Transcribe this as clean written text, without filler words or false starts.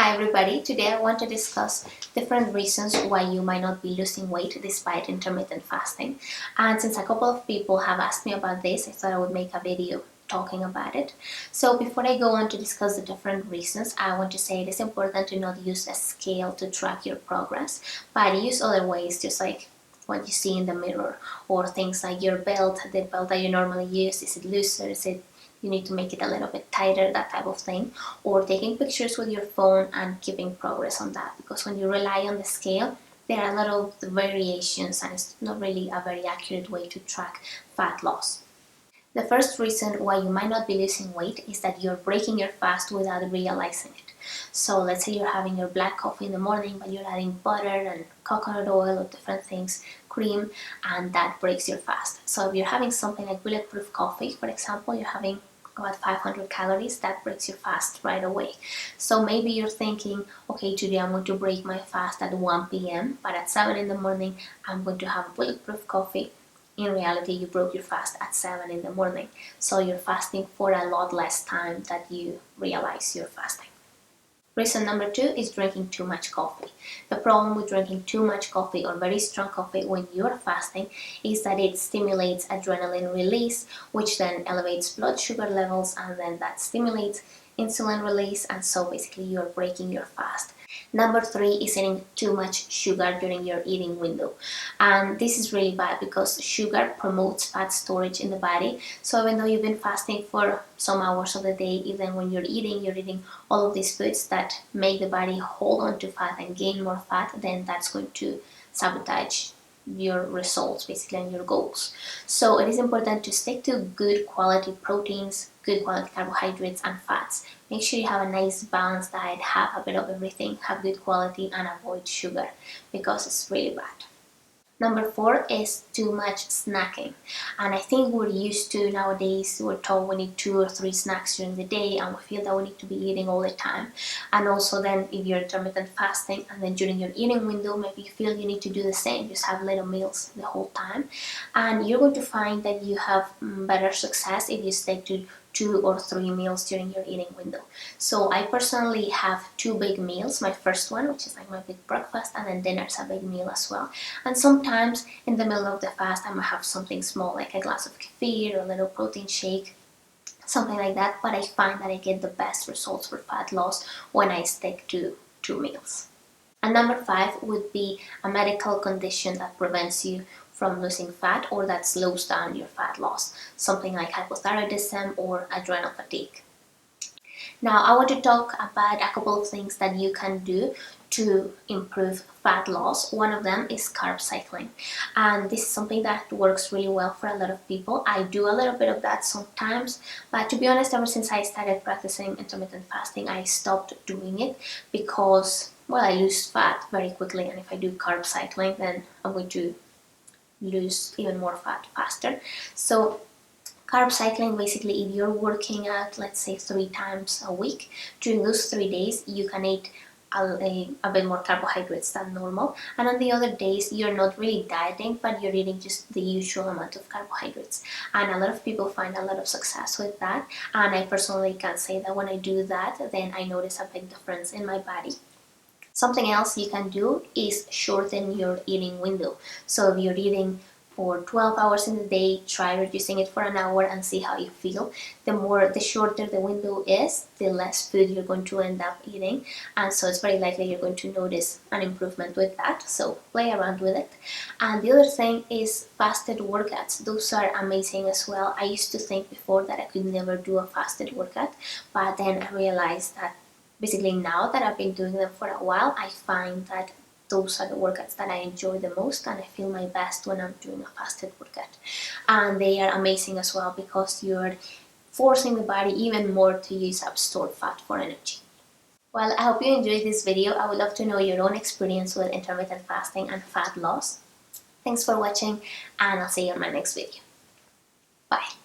Hi everybody, today I want to discuss different reasons why you might not be losing weight despite intermittent fasting. And since a couple of people have asked me about this, I thought I would make a video talking about it. So before I go on to discuss the different reasons, I want to say it is important to not use a scale to track your progress, but use other ways, just like what you see in the mirror, or things like your belt, the belt that you normally use, is it looser, is it you need to make it a little bit tighter, that type of thing, or taking pictures with your phone and keeping progress on that, because when you rely on the scale, there are a lot of variations and it's not really a very accurate way to track fat loss. The first reason why you might not be losing weight is that you're breaking your fast without realizing it. So let's say you're having your black coffee in the morning, but you're adding butter and coconut oil or different things, cream, and that breaks your fast. So if you're having something like bulletproof coffee, for example, you're having about 500 calories, that breaks your fast right away. So maybe you're thinking, okay, today I'm going to break my fast at 1 p.m., but at 7 in the morning, I'm going to have bulletproof coffee. In reality, you broke your fast at 7 in the morning. So you're fasting for a lot less time than you realize you're fasting. Reason number 2 is drinking too much coffee. The problem with drinking too much coffee or very strong coffee when you're fasting is that it stimulates adrenaline release, which then elevates blood sugar levels, and then that stimulates insulin release, and so basically you're breaking your fast. Number 3 is eating too much sugar during your eating window. And this is really bad because sugar promotes fat storage in the body. So even though you've been fasting for some hours of the day, even when you're eating all of these foods that make the body hold on to fat and gain more fat, then that's going to sabotage your results basically and your goals. So it is important to stick to good quality proteins, good quality carbohydrates and fats. Make sure you have a nice balanced diet, have a bit of everything, have good quality, and avoid sugar because it's really bad. Number 4 is too much snacking. And I think we're used to nowadays, we're told we need 2 or 3 snacks during the day and we feel that we need to be eating all the time. And also then if you're intermittent fasting and then during your eating window, maybe you feel you need to do the same, just have little meals the whole time. And you're going to find that you have better success if you stick to 2 or 3 meals during your eating window. So I personally have 2 big meals. My first one, which is like my big breakfast, and then dinner's a big meal as well. And sometimes in the middle of the fast I might have something small like a glass of kefir or a little protein shake, something like that, but I find that I get the best results for fat loss when I stick to 2 meals. And number 5 would be a medical condition that prevents you from losing fat or that slows down your fat loss, something like hypothyroidism or adrenal fatigue. Now I want to talk about a couple of things that you can do to improve fat loss. One of them is carb cycling, and this is something that works really well for a lot of people. I do a little bit of that sometimes, but to be honest, ever since I started practicing intermittent fasting, I stopped doing it because, well, I lose fat very quickly, and if I do carb cycling, then I'm going to lose even more fat faster. So carb cycling, basically if you're working out, let's say 3 times a week, during those 3 days you can eat a bit more carbohydrates than normal, and on the other days you're not really dieting, but you're eating just the usual amount of carbohydrates. And a lot of people find a lot of success with that, and I personally can say that when I do that, then I notice a big difference in my body. Something else you can do is shorten your eating window. So if you're eating for 12 hours in the day, try reducing it for an hour and see how you feel. The shorter the window is, the less food you're going to end up eating, and so it's very likely you're going to notice an improvement with that. So play around with it. And the other thing is fasted workouts. Those are amazing as well. I used to think before that I could never do a fasted workout, but then I realized that basically now that I've been doing them for a while, I find that those are the workouts that I enjoy the most, and I feel my best when I'm doing a fasted workout. And they are amazing as well because you're forcing the body even more to use up stored fat for energy. Well, I hope you enjoyed this video. I would love to know your own experience with intermittent fasting and fat loss. Thanks for watching, and I'll see you on my next video. Bye.